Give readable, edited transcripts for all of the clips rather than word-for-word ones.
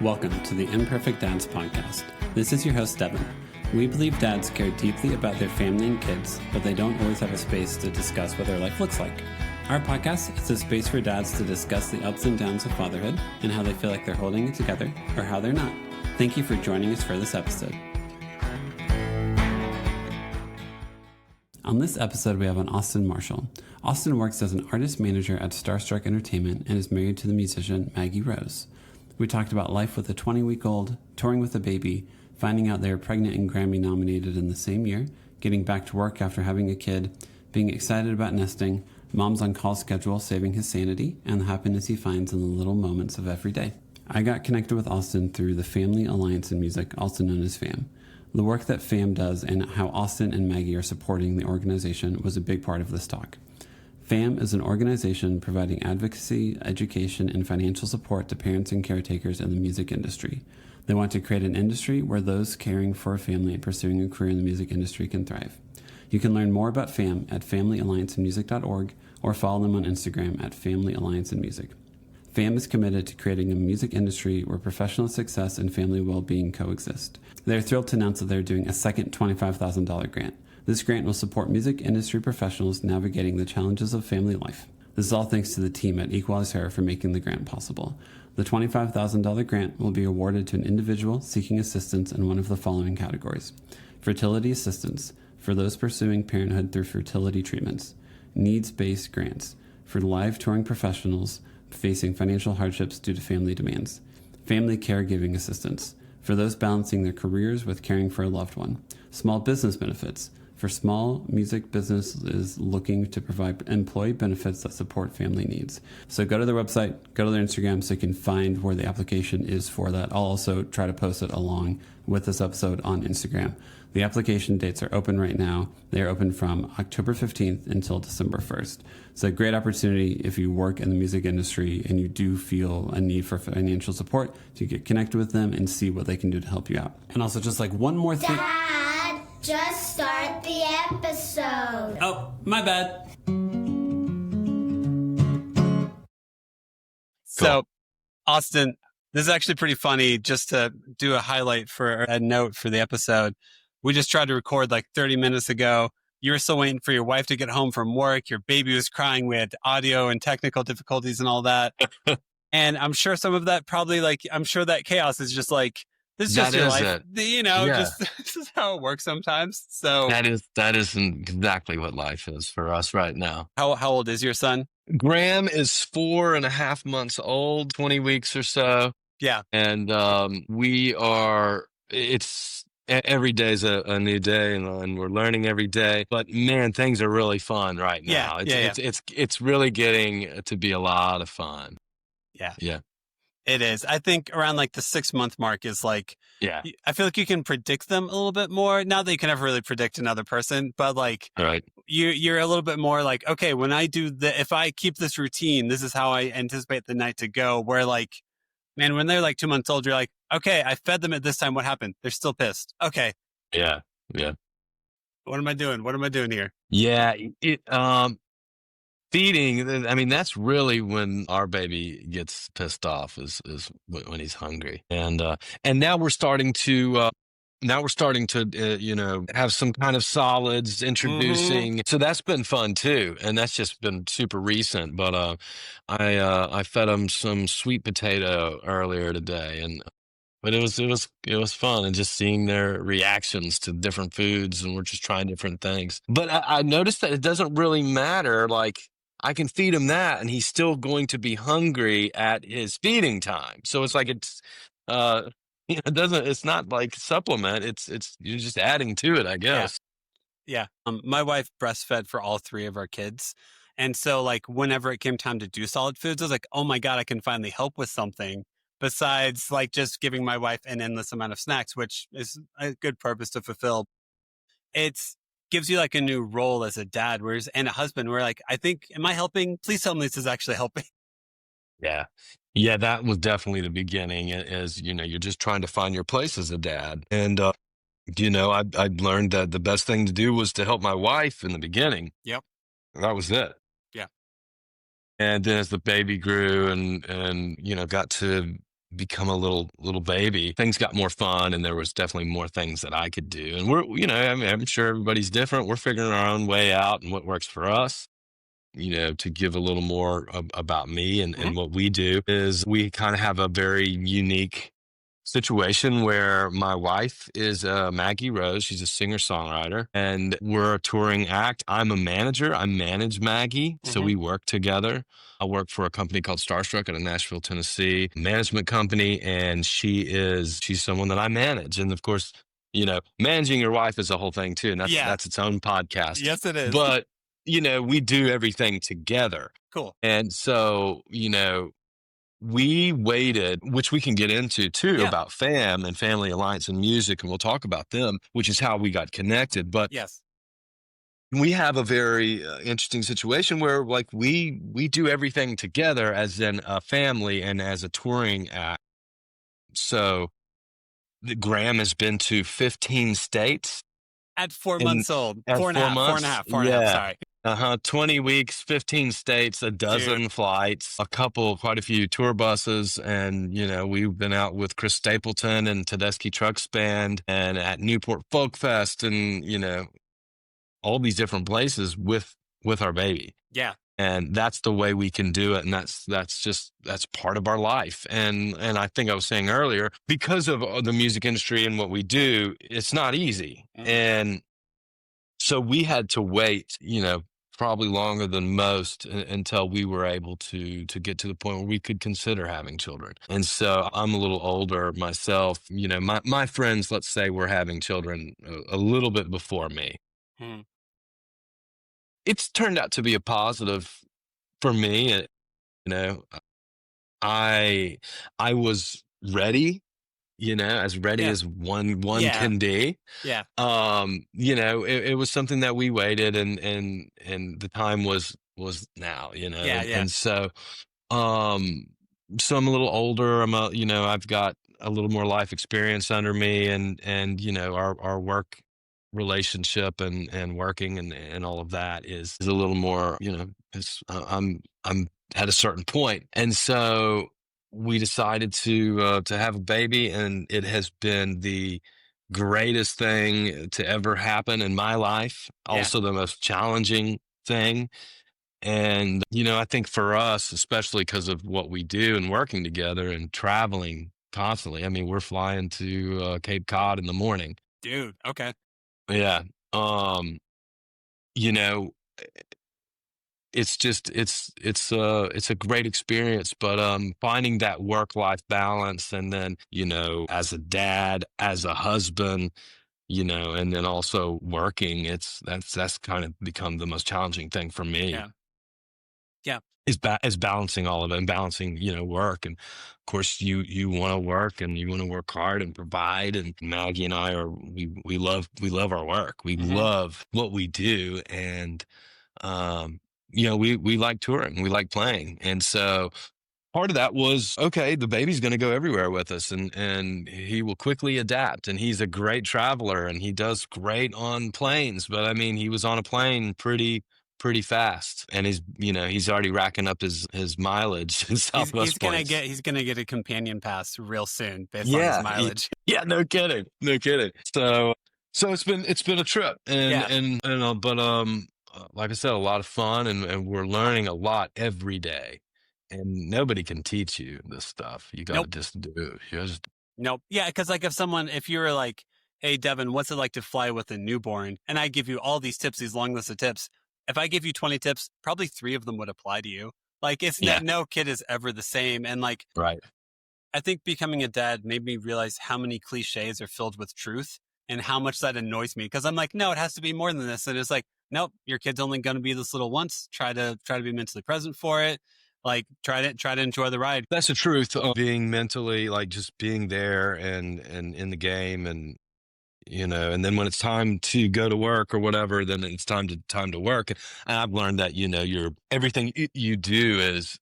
Welcome to the Imperfect Dads Podcast. This is your host, Devin. We believe dads care deeply about their family and kids, but they don't always have a space to discuss what their life looks like. Our podcast is a space for dads to discuss the ups and downs of fatherhood and how they feel like they're holding it together or how they're not. Thank you for joining us for this episode. On this episode, we have on Austin Marshall. Austin works as an artist manager at Starstruck Entertainment and is married to the musician Maggie Rose. We talked about life with a 20-week-old, touring with a baby, finding out they were pregnant and Grammy nominated in the same year, getting back to work after having a kid, being excited about nesting, mom's on-call schedule saving his sanity, and the happiness he finds in the little moments of every day. I got connected with Austin through the Family Allianc in music, also known as FAM. The work that FAM does and how Austin and Maggie are supporting the organization was a big part of this talk. FAM is an organization providing advocacy, education, and financial support to parents and caretakers in the music industry. They want to create an industry where those caring for a family and pursuing a career in the music industry can thrive. You can learn more about FAM at familyallianceandmusic.org or follow them on Instagram at Family Allianc and Music. FAM is committed to creating a music industry where professional success and family well-being coexist. They're thrilled to announce that they're doing a second $25,000 grant. This grant will support music industry professionals navigating the challenges of family life. This is all thanks to the team at Equalize Hair for making the grant possible. The $25,000 grant will be awarded to an individual seeking assistance in one of the following categories: fertility assistance for those pursuing parenthood through fertility treatments, needs-based grants for live touring professionals facing financial hardships due to family demands, family caregiving assistance for those balancing their careers with caring for a loved one, small business benefits for small music businesses looking to provide employee benefits that support family needs. So go to their website, go to their Instagram so you can find where the application is for that. I'll also try to post it along with this episode on Instagram. The application dates are open right now. They are open from October 15th until December 1st. It's a great opportunity if you work in the music industry and you do feel a need for financial support to get connected with them and see what they can do to help you out. And also just like one more thing. Dad, just start the episode. Oh, my bad. So, Austin, this is actually pretty funny just to do a highlight for a note for the episode. We just tried to record like 30 minutes ago. You were still waiting for your wife to get home from work. Your baby was crying. We had audio and technical difficulties and all that. And I'm sure some of that probably I'm sure that chaos is just like, this is just your life. Just this is how it works sometimes. So that is exactly what life is for us right now. How old is your son? Graham is 4.5 months old, 20 weeks or so. Yeah. And every day's a new day and we're learning every day, but man, things are really fun right now. It's really getting to be a lot of fun. Yeah. It is. I think around like the 6-month mark is like, I feel like you can predict them a little bit more. Not that you can ever really predict another person, but like, right. You're a little bit more like, okay, when I if I keep this routine, this is how I anticipate the night to go. Where like, man, when they're like 2 months old, you're like, okay, I fed them at this time. What happened? They're still pissed. Okay. Yeah. What am I doing? What am I doing here? Yeah. Feeding, I mean, that's really when our baby gets pissed off is when he's hungry. And now we're starting to have some kind of solids introducing. So that's been fun too. And that's just been super recent. But I fed him some sweet potato earlier today, but it was fun, and just seeing their reactions to different foods, and we're just trying different things. But I noticed that it doesn't really matter. Like, I can feed him that and he's still going to be hungry at his feeding time. So it's like, it's not like supplement. It's you're just adding to it, I guess. Yeah. My wife breastfed for all 3 of our kids. And so like whenever it came time to do solid foods, I was like, oh my God, I can finally help with something besides like just giving my wife an endless amount of snacks, which is a good purpose to fulfill. It's gives you like a new role as a dad, and a husband, where like, I think, am I helping? Please tell me this is actually helping. Yeah, that was definitely the beginning, as you're just trying to find your place as a dad. And I learned that the best thing to do was to help my wife in the beginning. Yep. That was it. Yeah. And then as the baby grew and got to become a little baby, things got more fun, and there was definitely more things that I could do. And I mean, I'm sure everybody's different. We're figuring our own way out and what works for us. To give a little more about me and what we do is we kind of have a very unique situation where my wife is Maggie Rose. She's a singer-songwriter, and we're a touring act. I'm a manager. I manage Maggie, so we work together. I work for a company called Starstruck out of Nashville, Tennessee, management company, and she's someone that I manage. And of course, managing your wife is a whole thing too, and that's its own podcast. Yes, it is. But we do everything together. Cool. And so, we waited, which we can get into too, about FAM and Family Allianc and music, and we'll talk about them, which is how we got connected. But yes, we have a very interesting situation where we do everything together as in a family and as a touring act. So Graham has been to 15 states. At 4 months old. At 4 and a half, 4 and a half, sorry. 20 weeks, 15 states, a dozen flights, quite a few tour buses. And, we've been out with Chris Stapleton and Tedeschi Trucks Band and at Newport Folk Fest and, all these different places with our baby. Yeah. And that's the way we can do it. And that's part of our life. And I think I was saying earlier, because of the music industry and what we do, it's not easy. And so we had to wait, probably longer than most until we were able to get to the point where we could consider having children. And so I'm a little older myself. My friends, let's say, were having children a little bit before me. It's turned out to be a positive for me. I was ready, as ready as one can be. Yeah. It was something that we waited and the time was now, Yeah. And so, so I'm a little older. I've got a little more life experience under me and our work relationship and working and all of that is a little more, I'm at a certain point. And so we decided to have a baby, and it has been the greatest thing to ever happen in my life. Yeah. Also the most challenging thing. And, I think for us, especially because of what we do and working together and traveling constantly, I mean, we're flying to Cape Cod in the morning. Dude, okay. Yeah. It's a great experience, but finding that work-life balance, and then, as a dad, as a husband, and then also working, that's kind of become the most challenging thing for me. Yeah. Is balancing all of it and balancing, work. And of course you want to work and you want to work hard and provide. And Maggie and I we love our work. We love what we do. And, we like touring, we like playing. And so part of that was, okay, the baby's going to go everywhere with us and he will quickly adapt, and he's a great traveler and he does great on planes. But I mean, he was on a plane pretty fast, and he's already racking up his mileage in Southwest points. He's gonna get a companion pass real soon based on his mileage. Yeah, no kidding. So it's been a trip, but like I said, a lot of fun, and we're learning a lot every day. And nobody can teach you this stuff. You got to just do it. Nope. Yeah, because if you were like, hey, Devin, what's it like to fly with a newborn? And I give you all these tips, these long lists of tips. If I give you 20 tips, probably 3 of them would apply to you. No kid is ever the same. And right. I think becoming a dad made me realize how many cliches are filled with truth and how much that annoys me. Because I'm like, no, it has to be more than this. And it's like, nope, your kid's only going to be this little once. Try to be mentally present for it. Try to enjoy the ride. That's the truth of being mentally, just being there and in the game, and and then when it's time to go to work or whatever, then it's time to work. And I've learned that everything you do is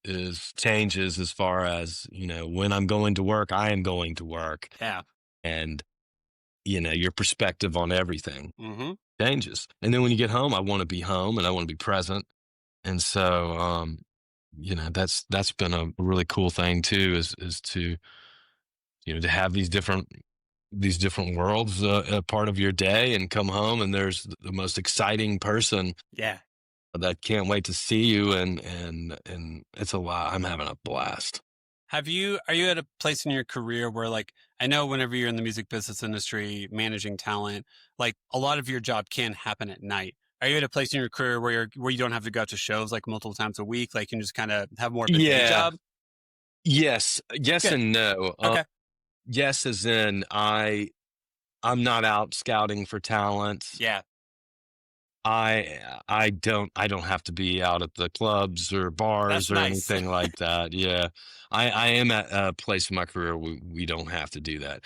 changes as far as when I'm going to work, I am going to work. Yeah, and your perspective on everything changes. And then when you get home, I want to be home and I want to be present. And so that's been a really cool thing too, is to to have these different worlds a part of your day, and come home and there's the most exciting person Yeah. that can't wait to see you, and it's a lot. I'm having a blast. Are you at a place in your career where, like, I know whenever you're in the music business industry, managing talent, like a lot of your job can happen at night. Are you at a place in your career where you don't have to go out to shows like multiple times a week? Like, you can just kind of have more of a day Yeah. job? Yes Good. and no. Okay. Yes, as in I'm not out scouting for talent. Yeah. I don't have to be out at the clubs or That's bars or nice. anything like that. Yeah. I am at a place in my career we don't have to do that.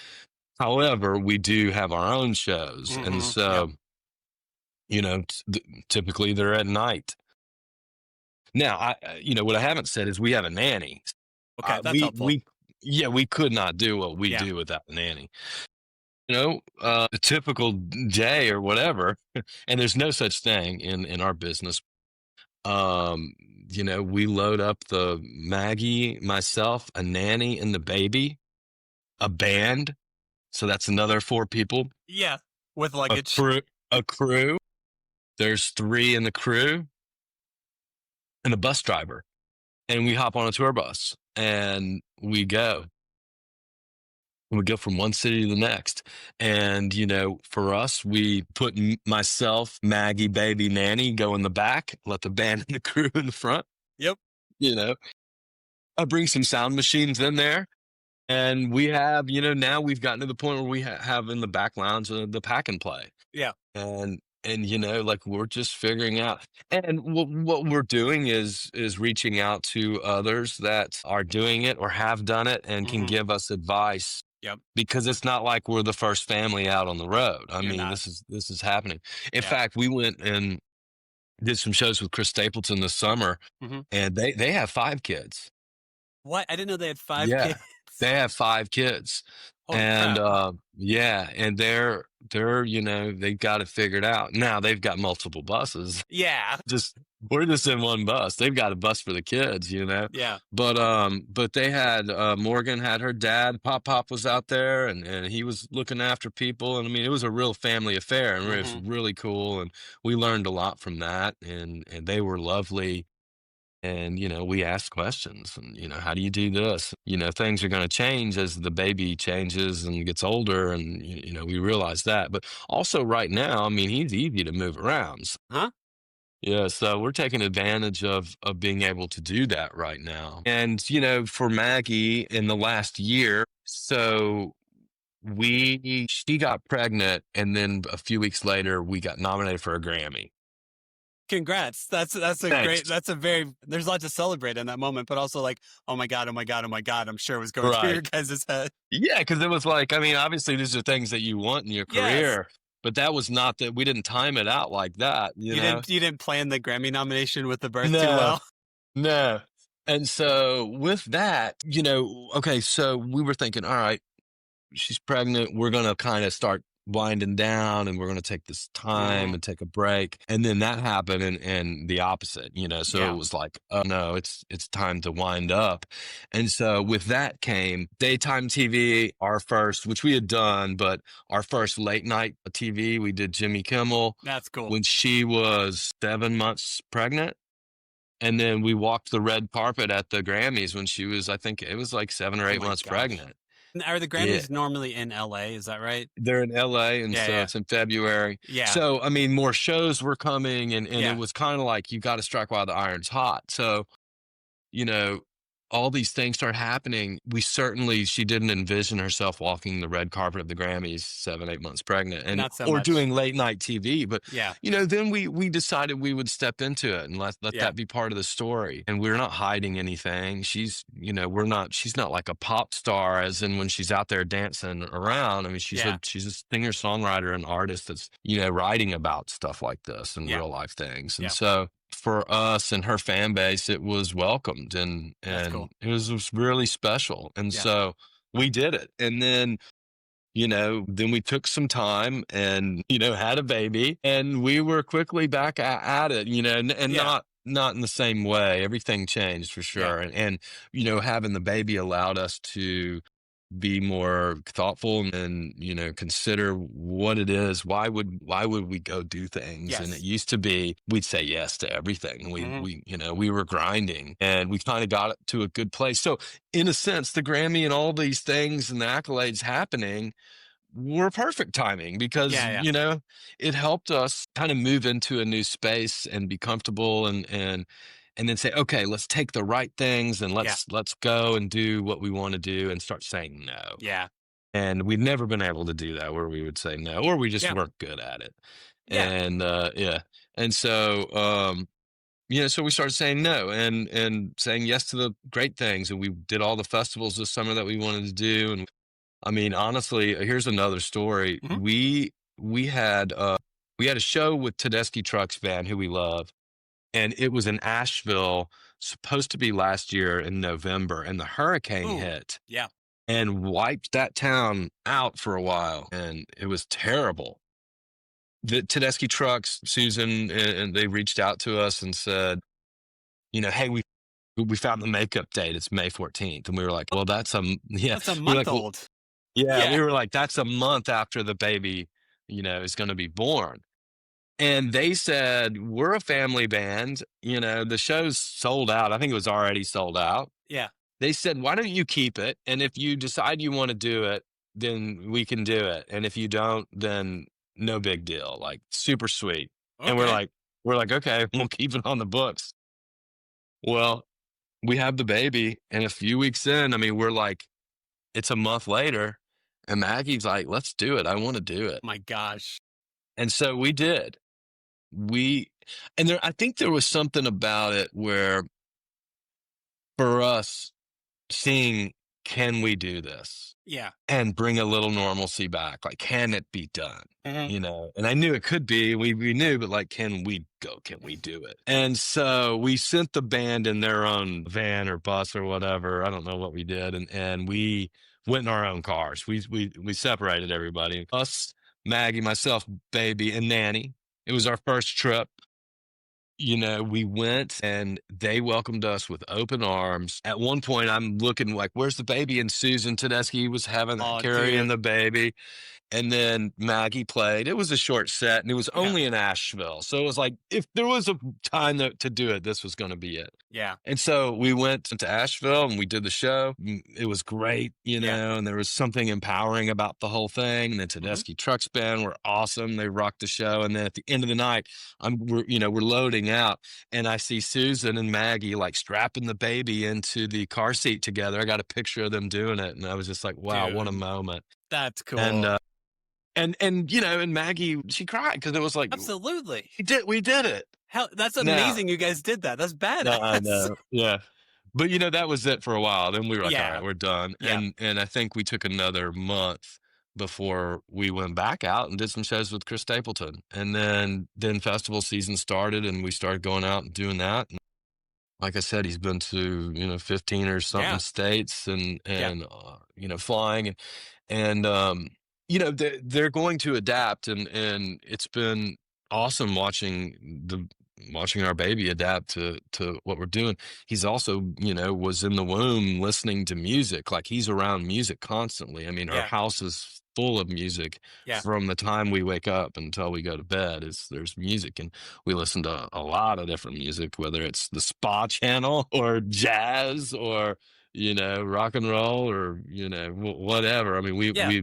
However, we do have our own shows. And Mm-hmm. Yep. so, typically they're at night. Now, what I haven't said is we have a nanny. Okay. That's We helpful. we yeah, we could not do what we Yeah. do without the nanny. A typical day or whatever, and there's no such thing in our business. Um, we load up the Maggie, myself, a nanny, and the baby, a band. So that's another 4 people. Yeah. With A luggage. crew. There's 3 in the crew, and a bus driver. And we hop on a tour bus and we go. We go from one city to the next. And, for us, we put myself, Maggie, baby, nanny go in the back, let the band and the crew in the front. Yep. I bring some sound machines in there. And we have, now we've gotten to the point where we have in the back lounge the pack and play. Yeah. And like we're just figuring out. And what we're doing is reaching out to others that are doing it or have done it and can Mhm. give us advice. Yep. Because it's not like we're the first family out on the road. I You're mean, not. this is happening. In Yeah. fact, we went and did some shows with Chris Stapleton this summer, Mhm. and they have 5 kids. What? I didn't know they had 5 Yeah, kids. they have 5 kids. Holy And crap. yeah, and they're they've got it figured out. Now they've got multiple buses. Yeah. We're just in one bus. They've got a bus for the kids. Yeah. But they had Morgan had her dad. Pop was out there, and he was looking after people. And I mean, it was a real family affair, and it was Mhm. really cool. And we learned a lot from that. And they were lovely. And, we asked questions and, how do you do this? Things are going to change as the baby changes and gets older. And, we realize that. But also right now, I mean, he's easy to move around. Huh? Yeah. So we're taking advantage of being able to do that right now. And, for Maggie in the last year, so she got pregnant. And then a few weeks later, we got nominated for a Grammy. Congrats. That's a Thanks. there's a lot to celebrate in that moment, but also like, oh my God, I'm sure it was going through your Right. guys' head. Yeah, because it was like, I mean, obviously these are things that you want in your Yes. career, but that was not that we didn't time it out like that, You didn't plan the Grammy nomination with the birth too No, well. no. And so with that, okay, so we were thinking, all right, she's pregnant. We're going to kind of start winding down and we're going to take this time Mhm. and take a break. And then that happened and the opposite, so Yeah. it was like, oh no, it's time to wind up. And so with that came daytime TV, our first, which we had done, but our first late night TV, we did Jimmy Kimmel That's cool. when she was 7 months pregnant. And then we walked the red carpet at the Grammys when she was, I think it was like 7 or Oh 8 my months gosh. pregnant. Are the Yeah. Grammys normally in LA? Is that right? They're in LA, and Yeah, so yeah. it's in February. Yeah. So, I mean, more shows were coming, and Yeah. it was kind of like you got to strike while the iron's hot. So, all these things start happening. She didn't envision herself walking the red carpet of the Grammys 7, 8 months pregnant, Not so or much. doing late night TV. But Yeah. then we decided we would step into it and let Yeah. that be part of the story. And we're not hiding anything. She's not like a pop star, as in when she's out there dancing around. I mean, she's Yeah. a singer songwriter and artist that's writing about stuff like this and Yeah. real life things. And Yeah. so for us and her fan base, it was welcomed and That's cool. it was really special. And Yeah. so we did it. And then then we took some time and, had a baby, and we were quickly back at it, and Yeah. not in the same way. Everything changed for sure. And having the baby allowed us to be more thoughtful and, consider what it is. Why would we go do things? And it Yes. used to be we'd say yes to everything. Mhm. We were grinding, and we kind of got it to a good place. So in a sense, the Grammy and all these things and the accolades happening were perfect timing because, Yeah, yeah. it helped us kind of move into a new space and be comfortable, and then say, okay, let's take the right things and Yeah. let's go and do what we want to do and start saying no. Yeah. And we've never been able to do that, where we would say no, or we just Yeah. weren't good at it. Yeah. And yeah. And so so we started saying no and saying yes to the great things. And we did all the festivals this summer that we wanted to do. And I mean, honestly, here's another story. Mhm. We had a show with Tedeschi Trucks Band, who we love, and it was in Asheville, supposed to be last year in November, and the hurricane Ooh. hit Yeah. and wiped that town out for a while, and it was terrible. The Tedeschi Trucks, Susan, and they reached out to us and said, hey, we found the makeup date. It's May 14th, and we were like, well, that's yeah. That's a We were month like, well, old. yeah, Yeah. we were like, that's a month after the baby, is going to be born. And they said, we're a family band. The show's sold out. I think it was already sold out. Yeah. They said, why don't you keep it? And if you decide you want to do it, then we can do it. And if you don't, then no big deal. Like, super sweet. And Okay. we're like, okay, we'll keep it on the books. Well, we have the baby, and a few weeks in, I mean, we're like, it's a month later, and Maggie's like, let's do it. I want to do it. My gosh. And so we did. I think there was something about it where, for us, seeing, can we do this Yeah. and bring a little normalcy back? Like, can it be done? Mhm. And I knew it could be, we knew, but like, can we go? Can we do it? And so we sent the band in their own van or bus or whatever. I don't know what we did. And we went in our own cars. We separated everybody, us, Maggie, myself, baby, and Nanny. It was our first trip. We went, and they welcomed us with open arms. At one point, I'm looking like, where's the baby? And Susan Tedeschi was Oh, carrying dude. the baby. And then Maggie played. It was a short set, and it was Yeah. only in Asheville. So it was like, if there was a time to do it, this was going to be it. Yeah. And so we went to Asheville, and we did the show. It was great, Yeah. and there was something empowering about the whole thing. And the Tedeschi Trucks Band were awesome. They rocked the show. And then at the end of the night, we're loading out, and I see Susan and Maggie like strapping the baby into the car seat together. I got a picture of them doing it, and I was just like, wow, what a Dude. moment. That's cool. And Maggie, she cried because it was like, Absolutely. we did it. Hell, that's Now, amazing you guys did that. That's I badass. know, yeah. But that was it for a while. Then we were like, all Yeah. right, we're done. Yeah. And I think we took another month before we went back out and did some shows with Chris Stapleton. And then festival season started, and we started going out and doing that. And like I said, he's been to 15 or something Yeah. states, and Yeah. flying, and they're going to adapt, and it's been awesome watching our baby adapt to what we're doing. He's also, was in the womb listening to music. Like, he's around music constantly. I mean, our Yeah. house is full of music. Yeah. From the time we wake up until we go to bed, there's music, and we listen to a lot of different music, whether it's the spa channel or jazz or rock and roll or whatever. I mean, Yeah.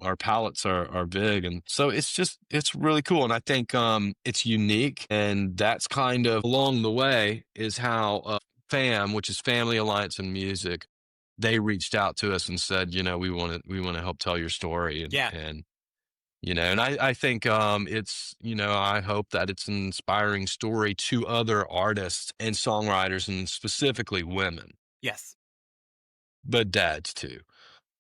our palettes are big, and so it's really cool. And I think it's unique, and that's kind of along the way is how FAM, which is Family Allianc in Music, they reached out to us and said, we want to help tell your story. And Yeah. and I think it's, I hope that it's an inspiring story to other artists and songwriters, and specifically women, Yes. but dads too.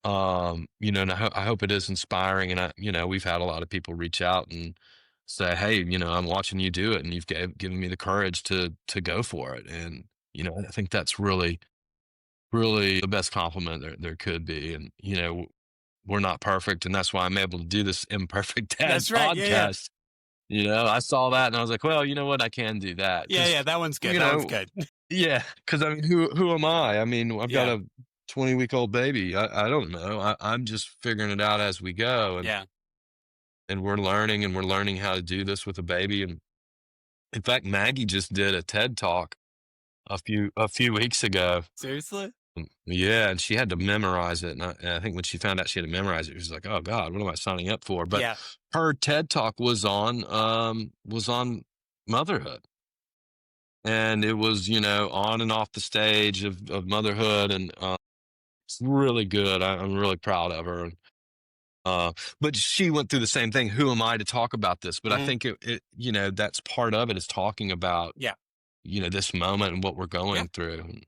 And I hope it is inspiring. And we've had a lot of people reach out and say, hey, I'm watching you do it, and you've given me the courage to go for it. And, I think that's really, really the best compliment there could be. And, we're not perfect, and that's why I'm able to do this Imperfect Dad That's right. Yeah. podcast. I saw that, and I was like, well, you know what? I can do that. Yeah. Yeah. That one's good. That one's good. Yeah. Cause I mean, who am I? I mean, I've got Yeah. a 20-week-old baby. I don't know. I'm just figuring it out as we go, Yeah. and we're learning how to do this with a baby. And in fact, Maggie just did a TED talk a few weeks ago. Seriously? Yeah, and she had to memorize it. And I think when she found out she had to memorize it, she was like, "Oh God, what am I signing up for?" But Yeah. her TED talk was on motherhood, and it was on and off the stage of motherhood, and it's really good. I'm really proud of her. But she went through the same thing. Who am I to talk about this? But I Mhm. think that's part of it, is talking about Yeah. this moment and what we're Yeah. going through.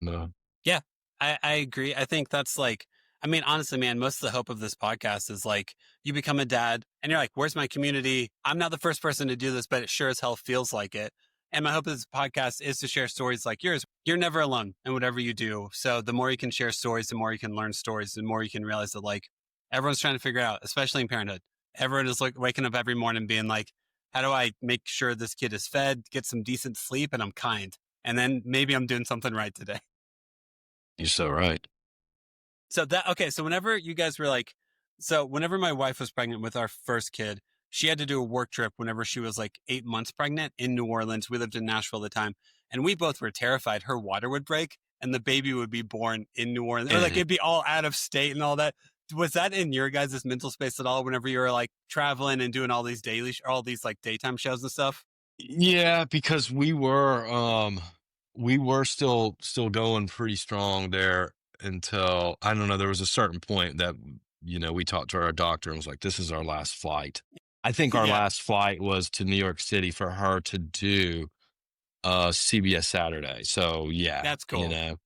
No. Yeah, I agree. I think that's like, I mean, honestly, man, most of the hope of this podcast is like you become a dad and you're like, where's my community? I'm not the first person to do this, but it sure as hell feels like it. And my hope of this podcast is to share stories like yours. You're never alone in whatever you do. So the more you can share stories, the more you can learn stories, the more you can realize that like everyone's trying to figure it out, especially in parenthood. Everyone is like waking up every morning being like, how do I make sure this kid is fed, get some decent sleep, and I'm kind? And then maybe I'm doing something right today. You're so right. So whenever you guys were like, so whenever my wife was pregnant with our first kid, she had to do a work trip whenever she was like 8 months pregnant in New Orleans. We lived in Nashville at the time, and we both were terrified her water would break and the baby would be born in New Orleans, or like Mhm. it'd be all out of state and all that. Was that in your guys' mental space at all whenever you were like traveling and doing all these all these like daytime shows and stuff? Yeah, because we were still going pretty strong there until, I don't know, there was a certain point that we talked to our doctor and was like, this is our last flight. I think our Yeah, last flight was to New York City for her to do CBS Saturday. So yeah, that's cool.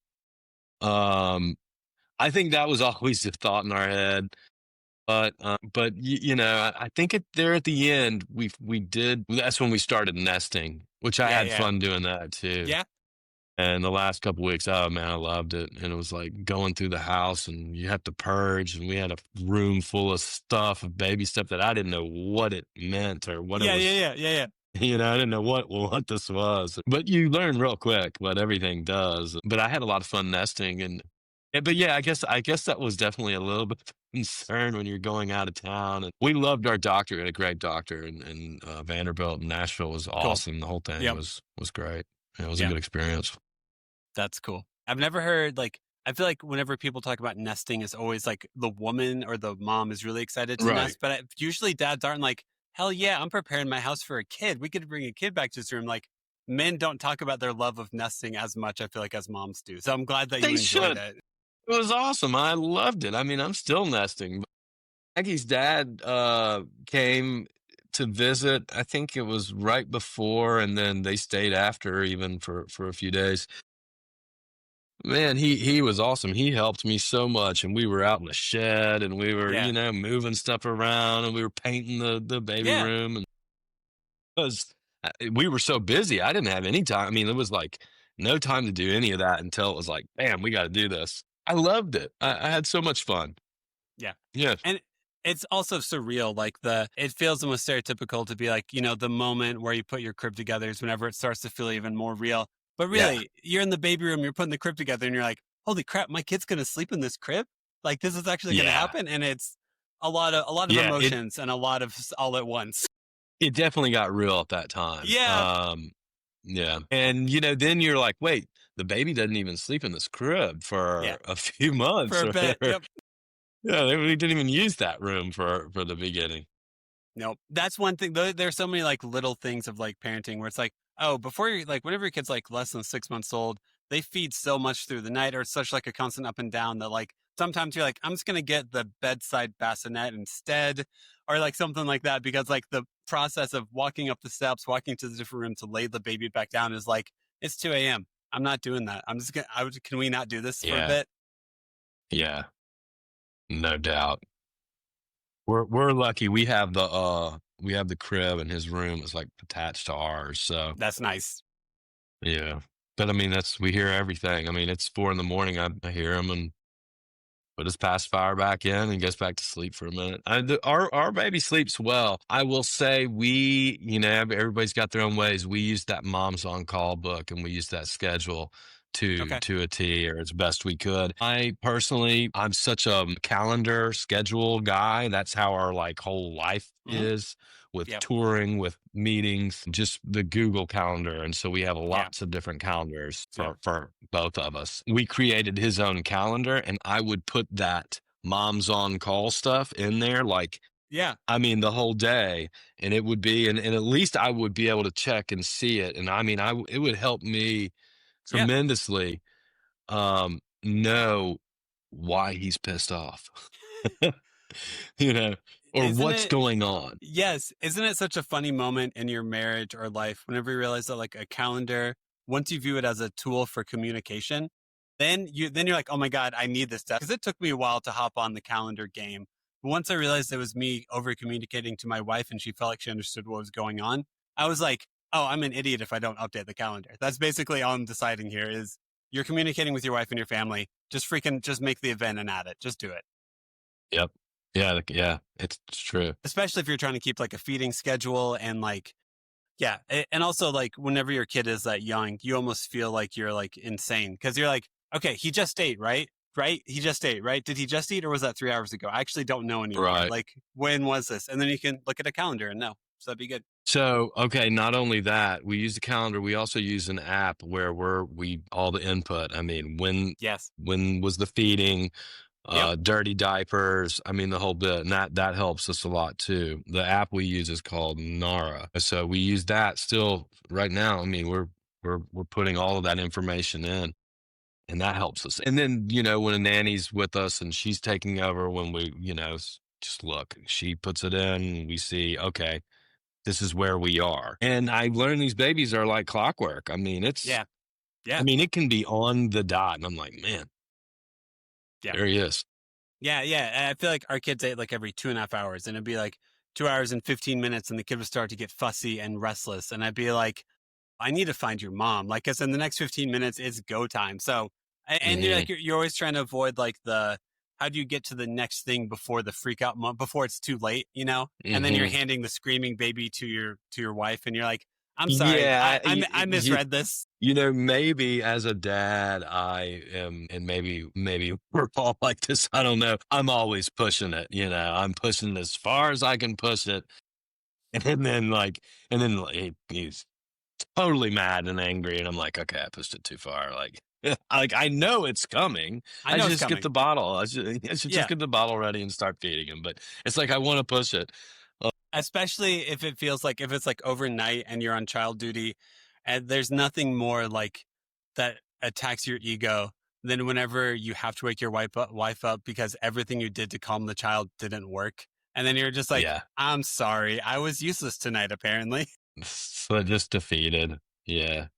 um I think that was always the thought in our head. But I think there at the end, we did. That's when we started nesting, which I Yeah, had yeah, fun doing that too. yeah, And the last couple weeks, oh man, I loved it. And it was like going through the house, and you have to purge, and we had a room full of stuff, of baby stuff that I didn't know what it meant or what it yeah, yeah, was. yeah, yeah, yeah. I didn't know what this was. But you learn real quick what everything does. But I had a lot of fun nesting, but yeah, I guess that was definitely a little bit of concern when you're going out of town. And we loved our doctor. We had a great doctor, and Vanderbilt in Nashville was Cool. awesome. The whole thing Yep. was great. It was a Yeah. good experience. That's cool. I've never heard like, I feel like whenever people talk about nesting, it's always like the woman or the mom is really excited to Right. nest, but usually dads aren't like, hell yeah, I'm preparing my house for a kid. We could bring a kid back to this room. Like men don't talk about their love of nesting as much, I feel like, as moms do. So I'm glad that you They enjoyed should. it. It was awesome. I loved it. I mean, I'm still nesting. Maggie's dad came to visit. I think it was right before, and then they stayed after, even for a few days. Man, he was awesome. He helped me so much, and we were out in the shed, and we were, Yeah. moving stuff around, and we were painting the baby Yeah. room, and because we were so busy, I didn't have any time. I mean, it was like no time to do any of that until it was like, bam, we got to do this. I loved it. I had so much fun. Yeah. Yeah, And it's also surreal. Like it feels almost stereotypical to be like, the moment where you put your crib together is whenever it starts to feel even more real. But yeah, really, you're in the baby room, you're putting the crib together and you're like, holy crap, my kid's going to sleep in this crib. Like this is actually going to yeah, happen. And it's a lot of yeah. It emotions and a lot of all at once. it definitely got real at that time. Yeah. Yeah, and then you're like, wait, the baby doesn't even sleep in this crib Yeah. for a few For months a or bit. whatever. Yep. Yeah, we didn't even use that room for the beginning. No, that's one thing. There's so many like little things of like parenting where it's like, oh, before you're like, whenever your kid's like less than 6 months old, they feed so much through the night, or it's such like a constant up and down that like sometimes you're like, I'm just gonna get the bedside bassinet instead, or like something like that, because like the process of walking up the steps, walking to the different room to lay the baby back down is like, it's 2 a.m. I'm not doing that. I'm just gonna. Can we not do this for a Yeah, bit? yeah, no doubt. We're lucky. We have the crib, and his room is like attached to ours. So That's nice. yeah, but I mean, we hear everything. I mean, it's 4 in the morning. I hear him and put his pacifier back in and goes back to sleep for a minute. Our baby sleeps well. I will say everybody's got their own ways. We use that mom's on call book, and we use that schedule Okay. to a T, or as best we could. I'm such a calendar schedule guy. That's how our like whole life Hmm. is, with Yep. touring, with meetings, just the Google calendar. And so we have Yeah. lots of different calendars Yeah. for both of us. We created his own calendar, and I would put that mom's on call stuff in there, like, Yeah. I mean, the whole day, and it would be, and at least I would be able to check and see it. And I mean, it would help me Yeah. tremendously, know why he's pissed off, you know, or Isn't what's it? going on. Yes. Isn't it such a funny moment in your marriage or life whenever you realize that like a calendar, once you view it as a tool for communication, then you're like, oh my God, I need this stuff. Because it took me a while to hop on the calendar game. But once I realized it was me over communicating to my wife and she felt like she understood what was going on, I was like, oh, I'm an idiot if I don't update the calendar. That's basically all I'm deciding here is you're communicating with your wife and your family. Just make the event and add it. Just do it. Yep. Yeah. Yeah. It's true. Especially if you're trying to keep like a feeding schedule and like, yeah. And also like whenever your kid is that young, you almost feel like you're like insane because you're like, okay, he just ate, right? Right? He just ate, right? Did he just eat or was that 3 hours ago? I actually don't know anymore. Right. Like when was this? And then you can look at a calendar and know. So that'd be good. So, okay, not only that, we use the calendar, we also use an app where we all the input. I mean, Yes. when was the feeding, Yep. dirty diapers, I mean, the whole bit. And that helps us a lot too. The app we use is called Nara. So we use that still right now. I mean, we're putting all of that information in, and that helps us. And then, when a nanny's with us and she's taking over, when we, just look, she puts it in, we see, okay, this is where we are. And I learned these babies are like clockwork. I mean, Yeah. Yeah. it can be on the dot. And I'm like, man, Yeah. there he is. Yeah. Yeah. I feel like our kids ate like every 2.5 hours and it'd be like 2 hours and 15 minutes and the kid would start to get fussy and restless. And I'd be like, I need to find your mom. Like, cause in the next 15 minutes it's go time. So, and you're Hmm. like, you're always trying to avoid like how do you get to the next thing before the freak out before it's too late, And then you're Hmm. handing the screaming baby to your wife and you're like, I'm sorry. Yeah. I misread this. Maybe as a dad, I am, and maybe we're all like this. I don't know. I'm always pushing it. I'm pushing as far as I can push it. And then he's totally mad and angry. And I'm like, okay, I pushed it too far. Like, I know it's coming. I know it's just coming. get the bottle. I should Yeah. just get the bottle ready and start feeding him. But it's like, I want to push it. Especially if it's like overnight and you're on child duty and there's nothing more like that attacks your ego than whenever you have to wake your wife up because everything you did to calm the child didn't work. And then you're just like, Yeah. I'm sorry. I was useless tonight, apparently. So just defeated. Yeah.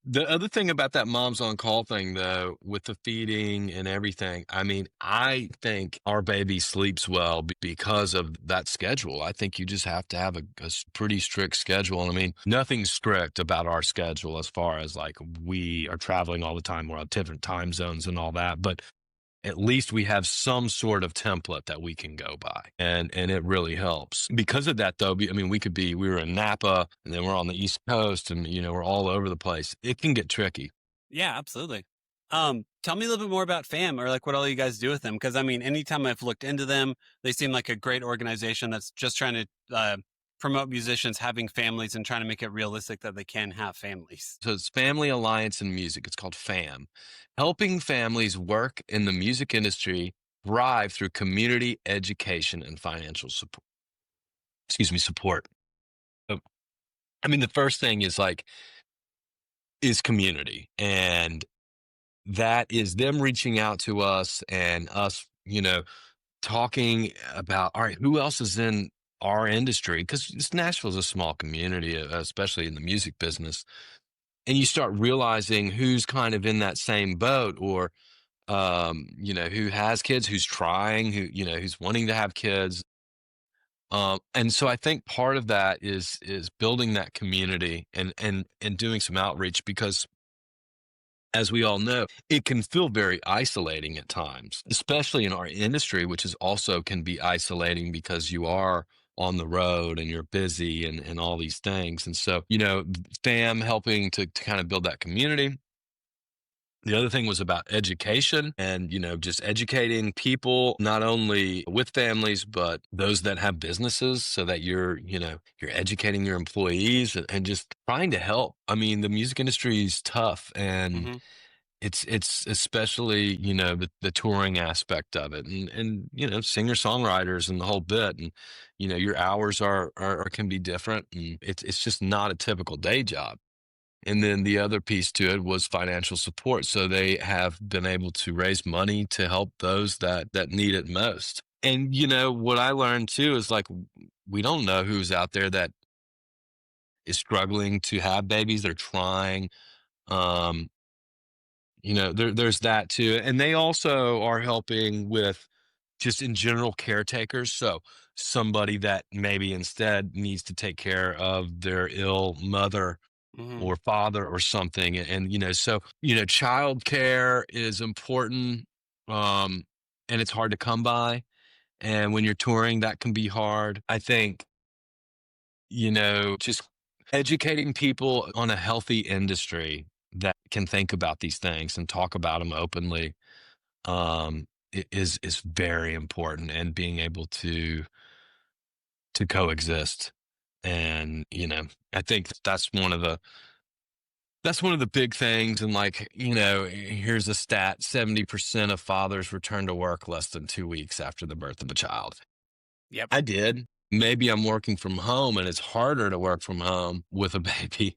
The other thing about that mom's on call thing, though, with the feeding and everything, I mean, I think our baby sleeps well because of that schedule. I think you just have to have a pretty strict schedule. And I mean, nothing's strict about our schedule as far as like we are traveling all the time. We're on different time zones and all that. But at least we have some sort of template that we can go by. And it really helps. Because of that, though, I mean, we were in Napa and then we're on the East Coast and, we're all over the place. It can get tricky. Yeah, absolutely. Tell me a little bit more about FAM or like what all you guys do with them. Cause I mean, anytime I've looked into them, they seem like a great organization that's just trying to, promote musicians having families and trying to make it realistic that they can have families. So it's Family Alliance in Music. It's called FAM. Helping families work in the music industry thrive through community education and financial support. Support. So, I mean, the first thing is community. And that is them reaching out to us and us, talking about, all right, who else is in our industry? Because Nashville's a small community, especially in the music business. And you start realizing who's kind of in that same boat or, who has kids, who's trying, who's wanting to have kids. And so I think part of that is building that community and doing some outreach because, as we all know, it can feel very isolating at times, especially in our industry, which is also can be isolating because you are on the road and you're busy and all these things. And so, fam helping to kind of build that community. The other thing was about education and, just educating people, not only with families, but those that have businesses so that you're educating your employees and just trying to help. I mean, the music industry is tough and Hmm. it's especially, the touring aspect of it and, singer-songwriters and the whole bit. And, your hours are can be different and it's just not a typical day job. And then the other piece to it was financial support. So they have been able to raise money to help those that need it most. And what I learned too is like we don't know who's out there that is struggling to have babies. They're trying. Um, there's that too. And they also are helping with just in general caretakers. So somebody that maybe instead needs to take care of their ill mother Hmm. or father or something. And so, childcare is important. Um, and it's hard to come by. And when you're touring, that can be hard. I think, just educating people on a healthy industry that can think about these things and talk about them openly is very important and being able to coexist. And, I think that's one of the big things. And like, here's a stat: 70% of fathers return to work less than 2 weeks after the birth of a child. Yep. I did. Maybe I'm working from home and it's harder to work from home with a baby.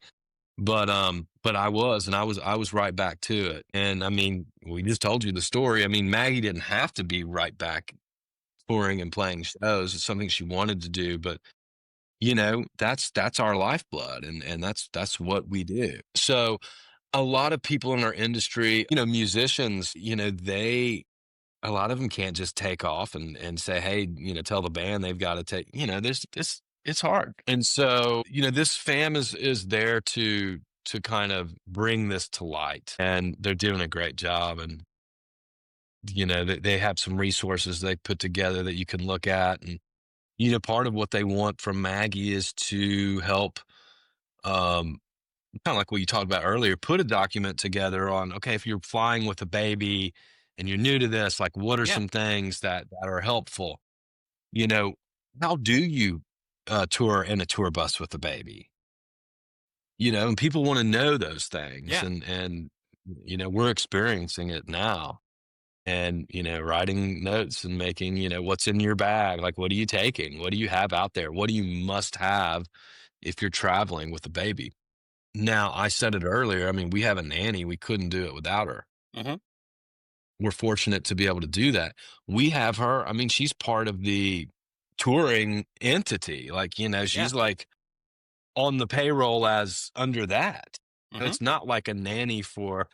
But I was right back to it. And I mean, we just told you the story. I mean, Maggie didn't have to be right back touring and playing shows. It's something she wanted to do, but that's our lifeblood and that's what we do. So a lot of people in our industry, musicians, a lot of them can't just take off and say, hey, tell the band they've got to take, there's this, it's hard. And so, this fam is there to kind of bring this to light and they're doing a great job. And, they have some resources they put together that you can look at. And, part of what they want from Maggie is to help, kind of like what you talked about earlier, put a document together on, okay, if you're flying with a baby and you're new to this, like what are Yeah. some things that are helpful? You know, how do you tour in a tour bus with a baby? And people want to know those things. Yeah. And we're experiencing it now. And, writing notes and making, what's in your bag? Like, what are you taking? What do you have out there? What do you must have if you're traveling with a baby? Now, I said it earlier. I mean, we have a nanny. We couldn't do it without her. Hmm. We're fortunate to be able to do that. We have her. I mean, she's part of the touring entity. Like, Yeah. she's like on the payroll as under that. And Hmm. it's not like a nanny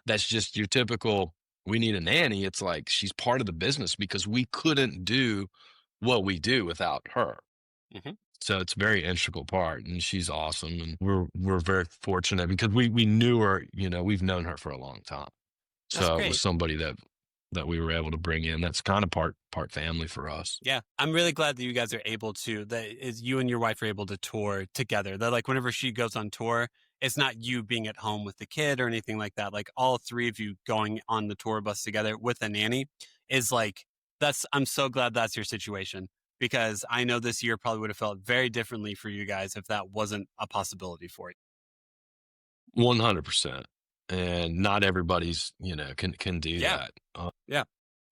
that's just your typical, we need a nanny. It's like she's part of the business because we couldn't do what we do without her. Hmm. So it's a very integral part, and she's awesome. And we're very fortunate because we knew her, we've known her for a long time. That's So it was great. somebody that we were able to bring in. That's kind of part family for us. Yeah. I'm really glad that you guys are able to, that is you and your wife are able to tour together. That like whenever she goes on tour, it's not you being at home with the kid or anything like that. Like all three of you going on the tour bus together with a nanny is like, I'm so glad that's your situation because I know this year probably would have felt very differently for you guys if that wasn't a possibility for you. 100%. And not everybody's, can do Yeah. that. Yeah.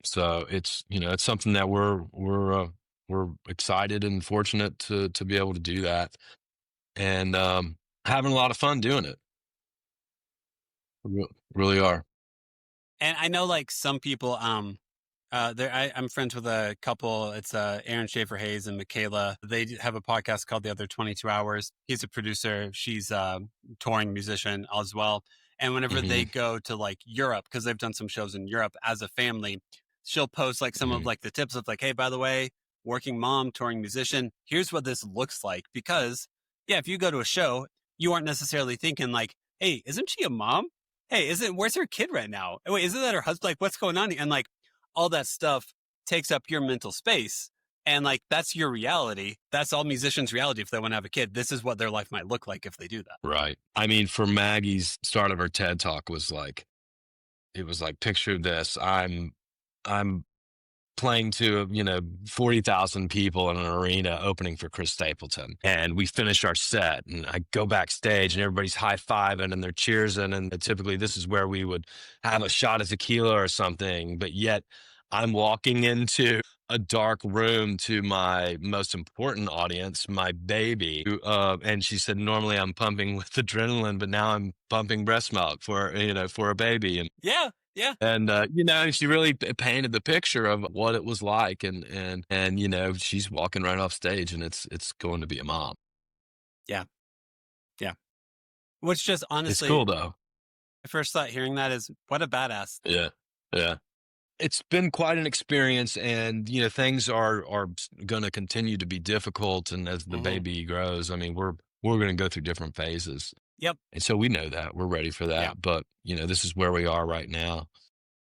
So it's something that we're excited and fortunate to be able to do that, and having a lot of fun doing it. Really are. And I know like some people, I'm friends with a couple. It's Aaron Schaefer Hayes and Michaela. They have a podcast called The Other 22 Hours. He's a producer. She's a touring musician as well. And whenever they Hmm. go to like Europe, because they've done some shows in Europe as a family, she'll post like some of Hmm. like the tips of like, hey, by the way, working mom, touring musician, here's what this looks like. Because yeah, if you go to a show, you aren't necessarily thinking like, hey, isn't she a mom? Hey, where's her kid right now? Wait, isn't that her husband? Like, what's going on? And like, all that stuff takes up your mental space. And like, that's your reality. That's all musicians' reality. If they want to have a kid, this is what their life might look like if they do that. Right. I mean, for Maggie's start of her TED talk was like, it was like, picture this. I'm playing to, 40,000 people in an arena opening for Chris Stapleton. And we finished our set and I go backstage and everybody's high-fiving and they're cheersing. And typically this is where we would have a shot of tequila or something. But yet I'm walking into a dark room to my most important audience, my baby. And she said, normally I'm pumping with adrenaline, but now I'm pumping breast milk for a baby. And Yeah. Yeah. and she really painted the picture of what it was like, and she's walking right off stage, and it's going to be a mom. Yeah. Yeah. Which just It's honestly, cool though. I first thought hearing that is what a badass. Yeah, yeah. It's been quite an experience, and things are going to continue to be difficult, and as the Mhm. baby grows, I mean, we're going to go through different phases, Yep. and so we know that we're ready for that. Yeah. But this is where we are right now.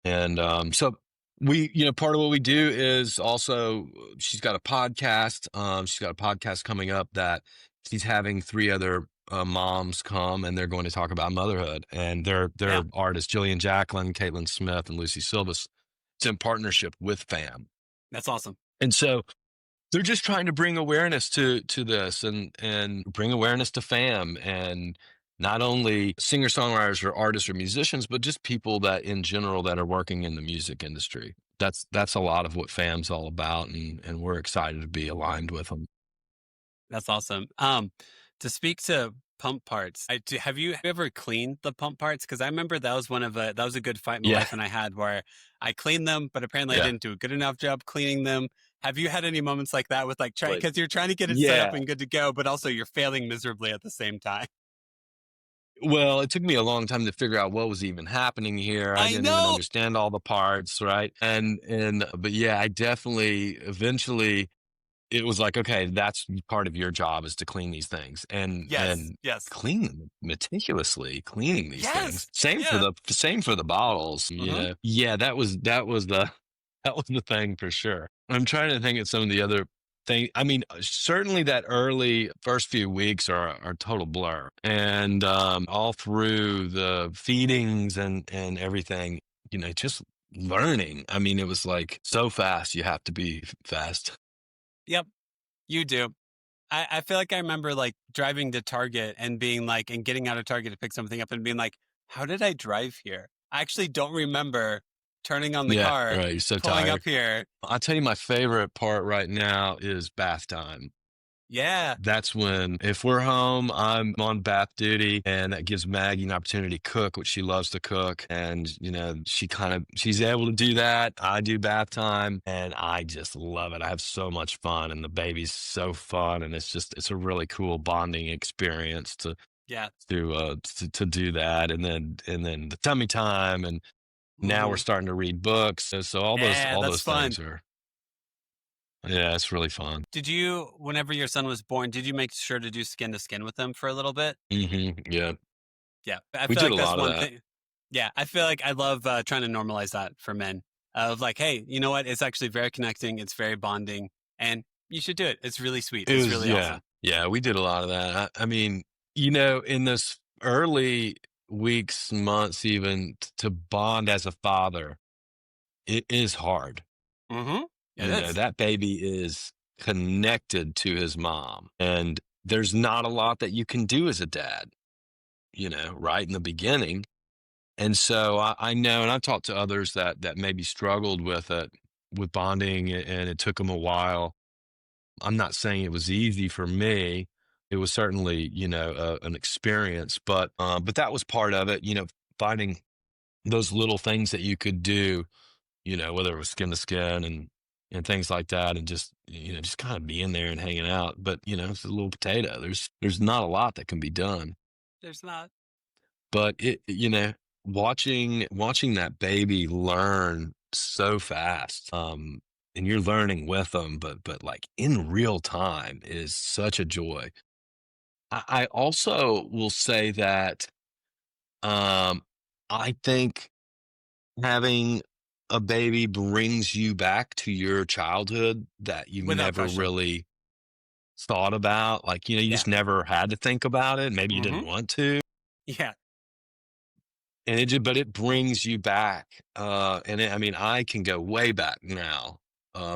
And so we, part of what we do is also, she's got a podcast. She's got a podcast coming up that she's having 3 other moms come, and they're going to talk about motherhood. And they're Yeah. artists, Jillian Jacqueline, Caitlin Smith, and Lucy Silvas. It's in partnership with FAM. That's awesome. And so they're just trying to bring awareness to this, and bring awareness to FAM, and not only singer-songwriters or artists or musicians, but just people that in general that are working in the music industry. That's a lot of what FAM's all about, and we're excited to be aligned with them. That's awesome. To speak to pump parts, have you ever cleaned the pump parts? Because I remember that was that was a good fight my Yeah. wife and I had, where I cleaned them, but apparently I Yeah. didn't do a good enough job cleaning them. Have you had any moments like that with Like, because you're trying to get it set up yeah. and good to go, but also you're failing miserably at the same time? Well, it took me a long time to figure out what was even happening here. I I didn't even know. understand all the parts, right? But yeah, I definitely eventually it was like, okay, that's part of your job is to clean these things, and Yes. Yes. clean them meticulously, cleaning these Yes. things. Same Yeah. for the bottles. Mhm. Yeah, that was the that was the thing for sure. I'm trying to think of some of the other things. I mean, certainly that early first few weeks are total blur, and all through the feedings and everything, just learning. I mean, it was like so fast. You have to be fast. Yep. You do. I feel like I remember like driving to Target and being like, and getting out of Target to pick something up and being like, how did I drive here? I actually don't remember turning on the Yeah, car, right. You're so pulling tired. up here. I'll tell you, my favorite part right now is bath time. Yeah. That's when, if we're home, I'm on bath duty, and that gives Maggie an opportunity to cook, which she loves to cook. And, she's able to do that. I do bath time, and I just love it. I have so much fun, and the baby's so fun. And it's a really cool bonding experience to Yeah. to do that. And then the tummy time. And now we're Mhm. starting to read books. So all Yeah, that's those fun. things are, yeah, it's really fun. Did you, whenever your son was born, did you make sure to do skin to skin with him for a little bit? Yeah. Yeah. I We feel did like a that's lot of one that. thing. Yeah. I feel like I love trying to normalize that for men of like, hey, you know what? It's actually very connecting. It's very bonding, and you should do it. It's really sweet. It It's was, really awesome. yeah, we did a lot of that. I mean, in those early weeks, months, even to bond as a father, it is hard. Mm-hmm. It is. That baby is connected to his mom, and there's not a lot that you can do as a dad, right in the beginning. And so I know, and I've talked to others that maybe struggled with it, with bonding, and it took them a while. I'm not saying it was easy for me. It was certainly, an experience, but that was part of it, finding those little things that you could do, whether it was skin to skin and things like that, and just, just kind of being there and hanging out. But, it's a little potato. There's not a lot that can be done. There's not. But watching that baby learn so fast, and you're learning with them, but like in real time is such a joy. I also will say that I think having a baby brings you back to your childhood that you Without never question. really thought about. Like, you Yeah. just never had to think about it. Maybe you didn't want to. Yeah. And but it brings you back. I mean, I can go way back now,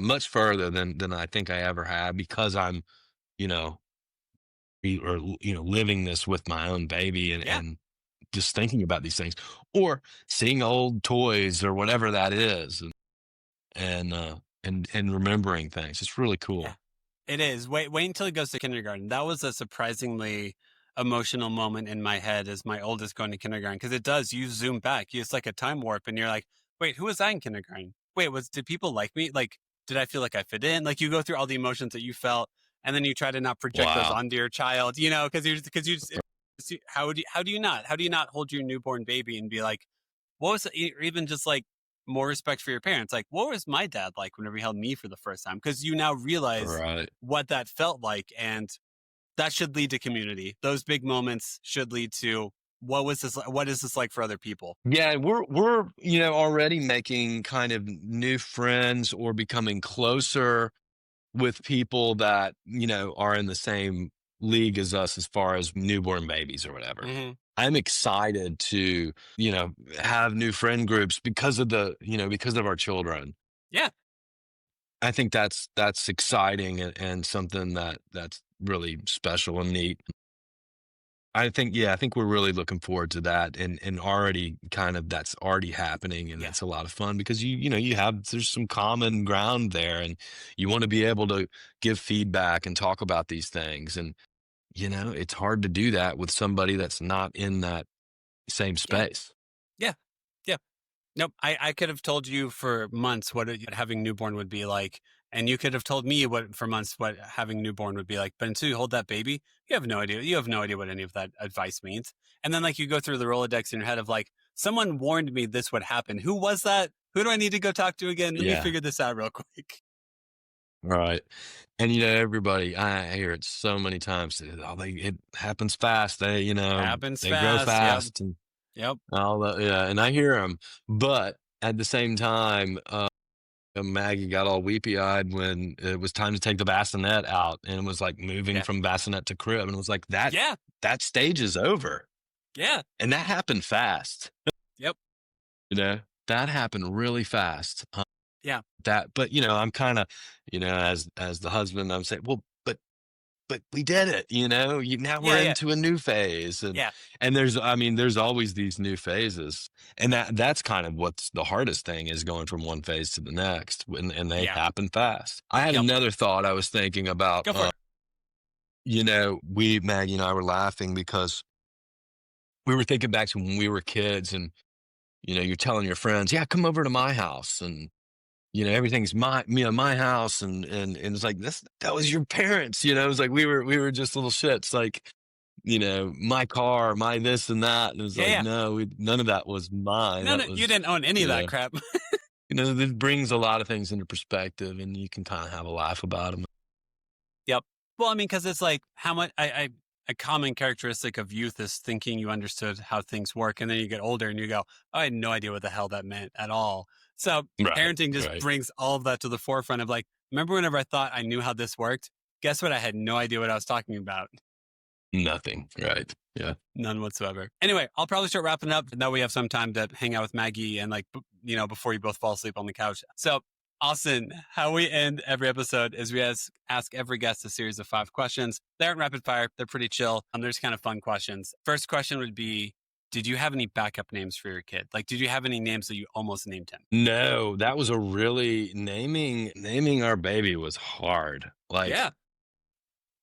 much further than I think I ever have because I'm, you know, living this with my own baby Yeah. and just thinking about these things or seeing old toys or whatever that is and remembering things. It's really Yeah. cool. It is. Wait until he goes to kindergarten. That was a surprisingly emotional moment in my head as my oldest going to kindergarten because it does. You zoom back. It's like a time warp, and you're like, "Wait, who was I in kindergarten? Wait, did people like me? Like, did I feel like I fit in? Like, you go through all the emotions that you felt, and then you try to not project those Wow. onto your child, because you just how do you not hold your newborn baby and be like, what was it, or even just like more respect for your parents. Like, what was my dad like whenever he held me for the first time? Because you now realize Right. what that felt like, and that should lead to community. Those big moments should lead to what is this like for other people? Yeah, we're already making kind of new friends or becoming closer with people that, are in the same league as us as far as newborn babies or whatever. Hmm. I'm excited to, have new friend groups because of our children. Yeah. I think that's exciting and something that's really special and neat. I think we're really looking forward to that and already kind of that's already happening and Yeah. that's a lot of fun because there's some common ground there and you want to be able to give feedback and talk about these things and it's hard to do that with somebody that's not in that same Yeah. space. Yeah. Yeah. Nope. I could have told you for months what having newborn would be like. And you could have told me for months what having newborn would be like. But until you hold that baby, you have no idea. You have no idea what any of that advice means. And then like you go through the Rolodex in your head of like, someone warned me this would happen. Who was that? Who do I need to go talk to again? Let me Yeah. figure this out real quick. Right. And everybody, I hear it so many times. It happens fast. Happens They grow fast. Yep. fast and Yep. all that. Yeah. And I hear them, but at the same time, Maggie got all weepy eyed when it was time to take the bassinet out and it was like moving Yeah. from bassinet to crib. And it was like Yeah. that stage is over. Yeah. And that happened fast. Yep. That happened really fast. Yeah. But I'm kind of, as the husband, I'm saying, well, but we did it, now we're Yeah. Yeah. into a new phase. Yeah. And there's always these new phases. And that's kind of what's the hardest thing is going from one phase to the next and they Yeah. happen fast. I had Yep. another thought I was thinking about, Go for it. Maggie and I were laughing because we were thinking back to when we were kids and, you're telling your friends, yeah, come over to my house. And, everything's my house. And it's like, that was your parents, it was like, we were just little shits. Like, my car, my this and that. And it was Yeah. like, Yeah. no, none of that was mine. No, That you was, didn't own any of that crap. it brings a lot of things into perspective and you can kind of have a laugh about them. Yep. Well, I mean, because it's like how much a common characteristic of youth is thinking you understood how things work, and then you get older and you go, "Oh, I had no idea what the hell that meant at all." So Right, parenting just right. brings all of that to the forefront of like, remember whenever I thought I knew how this worked? Guess what? I had no idea what I was talking about. Nothing. Right. Yeah. None whatsoever. Anyway, I'll probably start wrapping up. Now we have some time to hang out with Maggie and like, before you both fall asleep on the couch. So Austin, how we end every episode is we ask every guest a series of 5 questions. They aren't rapid fire. They're pretty chill. They're just kind of fun questions. First question would be, did you have any backup names for your kid? Like, did you have any names that you almost named him? No, that was a really naming our baby was hard. Like, Yeah.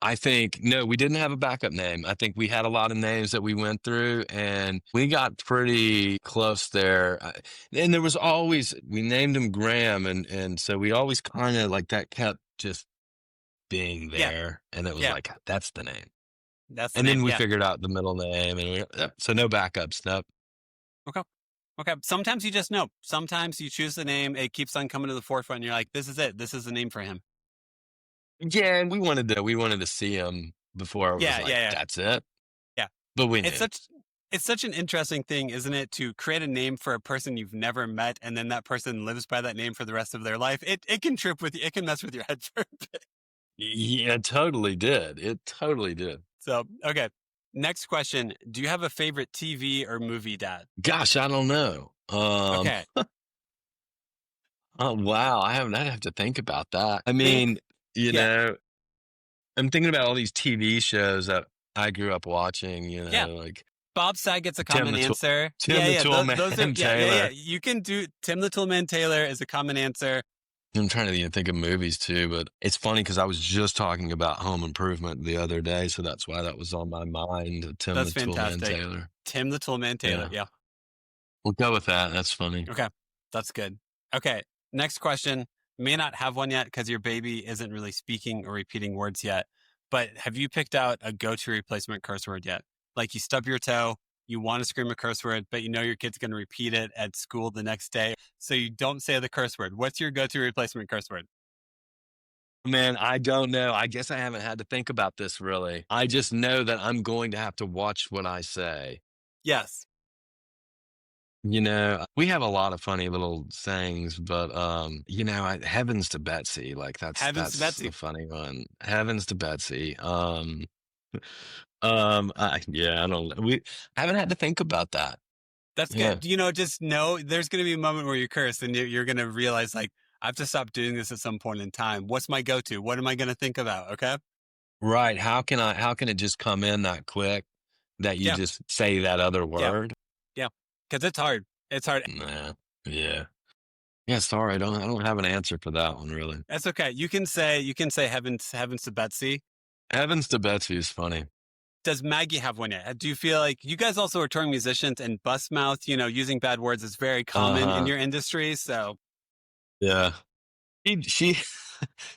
I think, no, we didn't have a backup name. I think we had a lot of names that we went through and we got pretty close there. And there was always, we named him Graham. And so we always kind of like that kept just being Yeah. there. And it was Yeah. like, that's the name. That's the And name. then we Yeah. figured out the middle name so no backups. Nope. Okay. Sometimes you just know. Sometimes you choose the name. It keeps on coming to the forefront. And you're like, this is it. This is the name for him. Yeah. And we wanted to see him before I was Yeah. like, Yeah. Yeah. that's it. Yeah. But we knew. It's such It's such an interesting thing, isn't it, to create a name for a person you've never met, and then that person lives by that name for the rest of their life. It can trip with you. It can mess with your head for a bit. Yeah, it totally did. It totally did. So, okay. Next question. Do you have a favorite TV or movie dad? Gosh, I don't know. Okay. Oh wow, I'd have to think about that. I Think, mean, you yeah, know, I'm thinking about all these TV shows that I grew up watching, yeah. like Bob Saget's a Tim common the Tool answer. Tim Yeah, the yeah. Those are, Toolman yeah, yeah, yeah. Taylor. You can do Tim the Toolman Taylor is a common answer. I'm trying to even think of movies too, but it's funny because I was just talking about Home Improvement the other day, so that's why that was on my mind. Tim That's the Toolman fantastic. Taylor. Tim the Toolman Taylor. Yeah, Yeah. we'll go with that. That's funny. Okay. That's good. Okay. Next question. May not have one yet because your baby isn't really speaking or repeating words yet. But have you picked out a go-to replacement curse word yet? Like you stub your toe, you want to scream a curse word, but you know your kid's going to repeat it at school the next day. So you don't say the curse word. What's your go-to replacement curse word? Man, I don't know. I guess I haven't had to think about this really. I just know that I'm going to have to watch what I say. Yes. We have a lot of funny little sayings, but heavens to Betsy, like Heavens to that's the Betsy. funny one. Heavens to Betsy. I don't know. I haven't had to think about that. That's Yeah. good. Just know there's going to be a moment where you curse and you're going to realize like, I have to stop doing this at some point in time. What's my go-to? What am I going to think about? Okay. Right. How can it just come in that quick that you Yeah. just say that other Yeah. word? Yeah. Because it's hard. It's hard. Nah. Yeah. Yeah, sorry, I don't have an answer for that one really. That's okay. You can say heavens to Betsy. Heavens to Betsy is funny. Does Maggie have one yet? Do you feel like you guys also are touring musicians and bust mouth, using bad words is very common in Uh-huh. your industry. So Yeah. She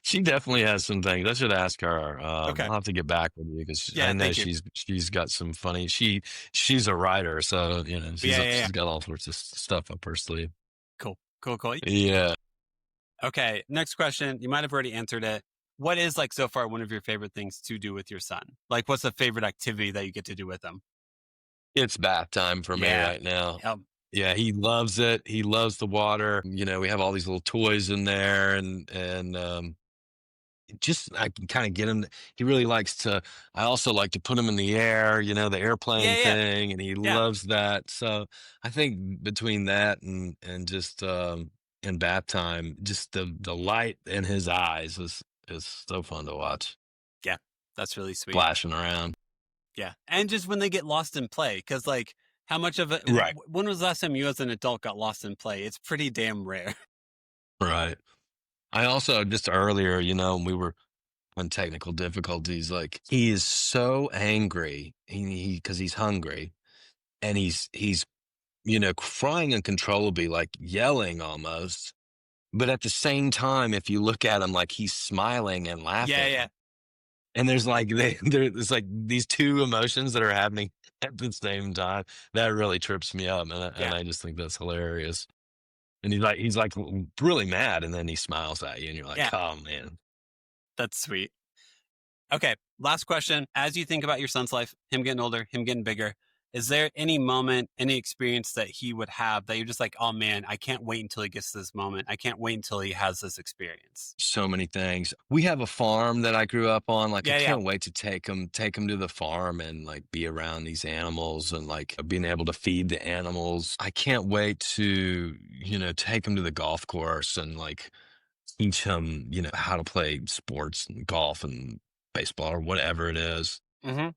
she definitely has some things. I should ask her. okay. I'll have to get back with you because I Yeah, know thank you. she's got some funny. She's a writer, so Yeah, yeah, yeah. she's got all sorts of stuff up her sleeve. Cool. Cool, cool. Yeah. Okay. Next question. You might have already answered it. What is like so far one of your favorite things to do with your son? Like what's the favorite activity that you get to do with him? It's bath time for me Yeah. right now. Yep. Yeah, he loves it. He loves the water. We have all these little toys in there and just I can kind of get him. He really likes to. I also like to put him in the air, the airplane Yeah, yeah. thing, and he Yeah. loves that. So I think between that and just in bath time, just the light in his eyes is so fun to watch, Yeah. That's really sweet. flashing around. Yeah. And just when they get lost in play, because like how much of it, Right, when was the last time you as an adult got lost in play? It's pretty damn rare. right. I also just earlier, when we were on technical difficulties, like he is so angry, he because he's hungry and he's crying uncontrollably, like yelling almost. But at the same time, if you look at him, like he's smiling and Yeah, laughing. yeah. And there's like there's like these two emotions that are happening at the same time. That really trips me up, and Yeah. I just think that's hilarious. And he's like really mad, and then he smiles at you, and you're like, Yeah. oh man. That's sweet. Okay. Last question. As you think about your son's life, him getting older, him getting bigger, is there any moment, any experience that he would have that you're just like, oh man, I can't wait until he gets to this moment. I can't wait until he has this experience. So many things. We have a farm that I grew up on. Like I Yeah, yeah. can't wait to take him to the farm and like be around these animals and like being able to feed the animals. I can't wait to, take him to the golf course and like teach him, how to play sports and golf and baseball or whatever it is. Mm-hmm.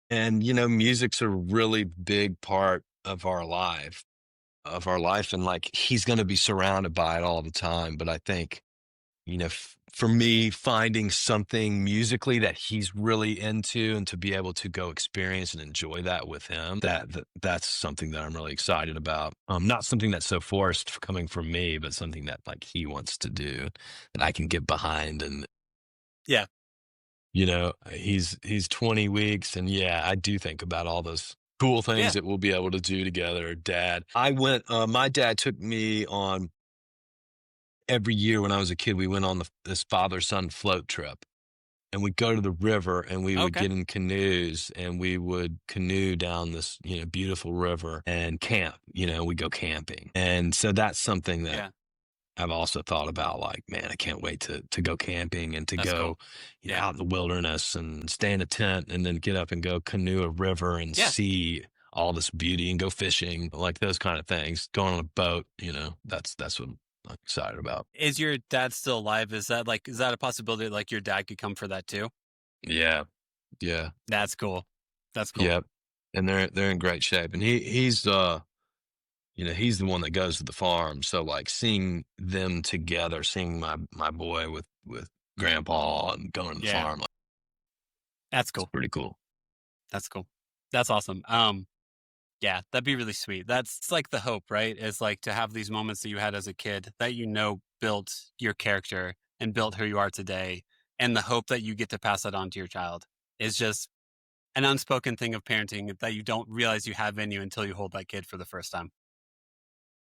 And music's a really big part of our life and like he's going to be surrounded by it all the time, but I think for me, finding something musically that he's really into and to be able to go experience and enjoy that with him, that's something that I'm really excited about. Not something that's so forced coming from me, but something that like he wants to do that I can get behind. And Yeah. he's 20 weeks, and yeah, I do think about all those cool things Yeah. that we'll be able to do together. My dad took me on every year when I was a kid. We went on this father-son float trip. and we'd go to the river and we would Okay. get in canoes and we would canoe down this, beautiful river and camp, we go camping. And so that's something that Yeah. I've also thought about, like, man, I can't wait to go camping and to That's go, cool. Yeah. out in the wilderness and stay in a tent and then get up and go canoe a river and Yeah. see all this beauty and go fishing, like those kind of things. Going on a boat, that's what I'm excited about. Is your dad still alive? Is that a possibility like your dad could come for that too? Yeah. Yeah. That's cool. That's cool. Yep. And they're in great shape. And he's he's the one that goes to the farm. So like seeing them together, seeing my boy with grandpa and going to the Yeah. farm, like, That's it's cool. pretty cool. That's cool. That's awesome. Yeah, that'd be really sweet. That's like the hope, right? Is like to have these moments that you had as a kid that built your character and built who you are today. And the hope that you get to pass that on to your child is just an unspoken thing of parenting that you don't realize you have in you until you hold that kid for the first time.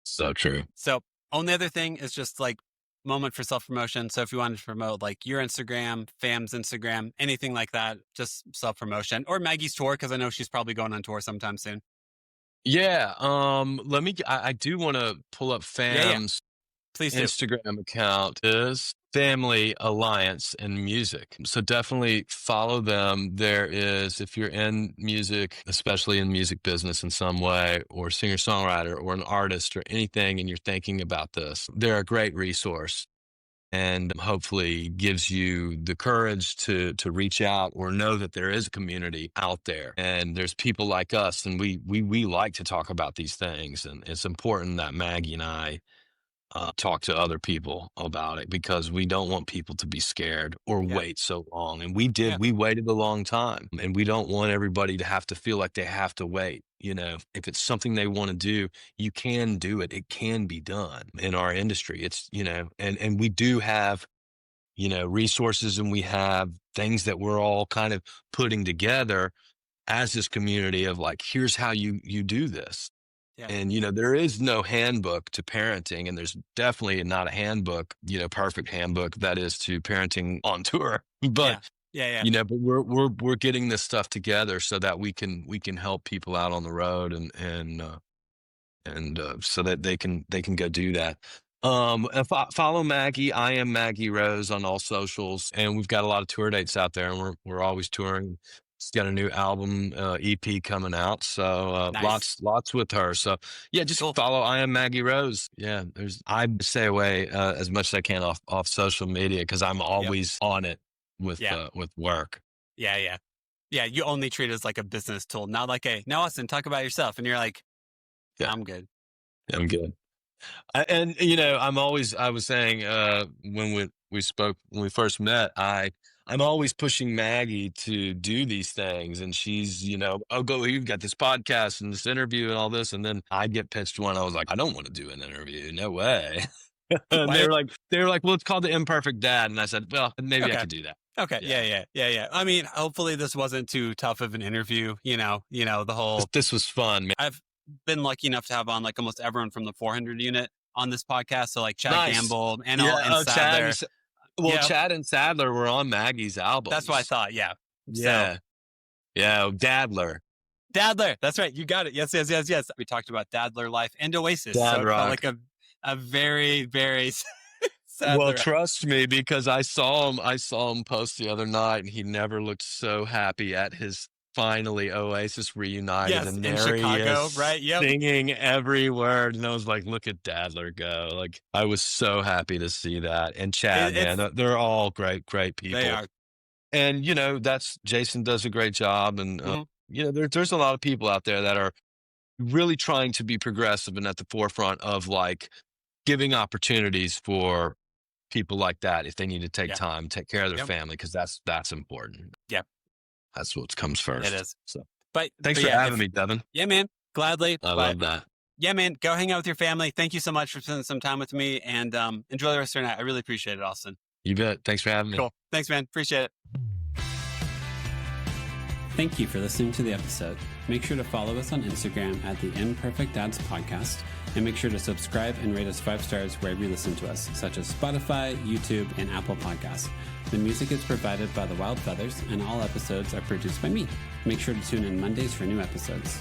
So true. So, only other thing is just like moment for self promotion. So, if you wanted to promote like your Instagram, Fam's Instagram, anything like that, just self promotion or Maggie's tour, because I know she's probably going on tour sometime soon. Yeah. I do want to pull up Yeah. Fam's Please do. Instagram account is Family Alliance and Music. So definitely follow them. There is, if you're in music, especially in music business in some way, or singer-songwriter or an artist or anything, and you're thinking about this, they're a great resource and hopefully gives you the courage to reach out or know that there is a community out there and there's people like us, and we like to talk about these things, and it's important that Maggie and I talk to other people about it because we don't want people to be scared or Yeah. wait so long. And Yeah. we waited a long time, and we don't want everybody to have to feel like they have to wait. If it's something they want to do, you can do it. It can be done in our industry. It's, and we do have, resources, and we have things that we're all kind of putting together as this community of like, here's how you do this. Yeah. And, there is no handbook to parenting, and there's definitely not a handbook, perfect handbook that is to parenting on tour. But, Yeah. but we're getting this stuff together so that we can help people out on the road and so that they can go do that. And follow Maggie. I am Maggie Rose on all socials, and we've got a lot of tour dates out there, and we're always touring. She's got a new album, EP coming out. So, Nice. lots with her. So yeah, just Cool. follow I am Maggie Rose. Yeah. I stay away, as much as I can off social media, cause I'm always on it with work. Yeah. You only treat it as like a business tool, not like now Austin, talk about yourself. And you're like, Yeah. I'm good. I'm good. And I was saying, when we spoke, when we first met, I'm always pushing Maggie to do these things, and she's, oh, go, you've got this podcast and this interview and all this. And then I get pitched one. I was like, I don't want to do an interview. No way. And they were like, well, it's called The Imperfect Dad. And I said, well, maybe I could do that. Okay. Yeah. I mean, hopefully this wasn't too tough of an interview. The whole, This was fun, man. I've been lucky enough to have on like almost everyone from the 400 unit on this podcast. So like Chad Nice. Gamble and Sadler. Chad and Sadler were on Maggie's album. That's what I thought. Yeah. Yeah. Dadler. That's right. You got it. Yes. We talked about Dadler Life and Oasis. Dad so it rock. felt like a very, very Sadler. Well, trust me, because I saw him post the other night, and he never looked so happy at his finally Oasis reunited. Yes, and in there Chicago, he is, right? Yep. singing every word. And I was like, look at Dadler go. Like, I was so happy to see that. And Chad, man, they're all great people. They are. And, Jason does a great job. And, there's a lot of people out there that are really trying to be progressive and at the forefront of like giving opportunities for people like that if they need to take time, take care of their family, because that's important. Yep. That's what comes first. It is. So, But thanks for having me, Devin. Yeah, man. Gladly. I love that. Yeah, man. Go hang out with your family. Thank you so much for spending some time with me, and enjoy the rest of your night. I really appreciate it, Austin. You bet. Thanks for having me. Cool. Thanks, man. Appreciate it. Thank you for listening to the episode. Make sure to follow us on Instagram at the Imperfect Dads Podcast, and make sure to subscribe and rate us 5 stars wherever you listen to us, such as Spotify, YouTube, and Apple Podcasts. The music is provided by The Wild Feathers, and all episodes are produced by me. Make sure to tune in Mondays for new episodes.